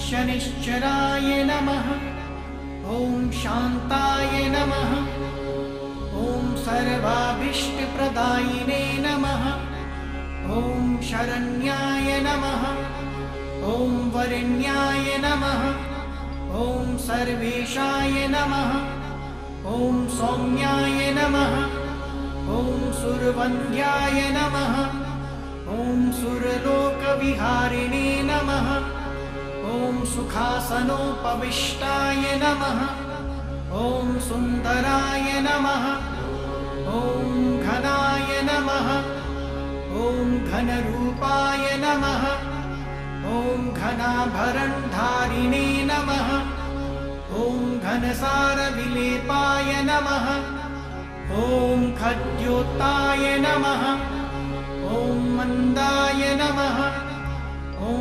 शनिश्चराय नमः। ॐ शान्ताय नमः। ॐ सर्वाभीष्टप्रदायिने नमः। ॐ शरण्याय नमः। ॐ वरेण्याय नमः। ॐ सर्वेशाय नमः। ॐ सौम्याय नमः। ॐ सुरवन्द्याय नमः। ॐ सुरलोकविहारिणे नमः। ॐ सुखासनोपविष्टाय नमः। ॐ सुन्दराय नमः। ॐ घनाय नमः। ॐ घनरूपाय नमः। ॐ घनाभरणधारिणे नमः। ॐ घनसारविलेपाय नमः। ॐ खद्योताय नमः। ॐ मन्दाय नमः। ॐ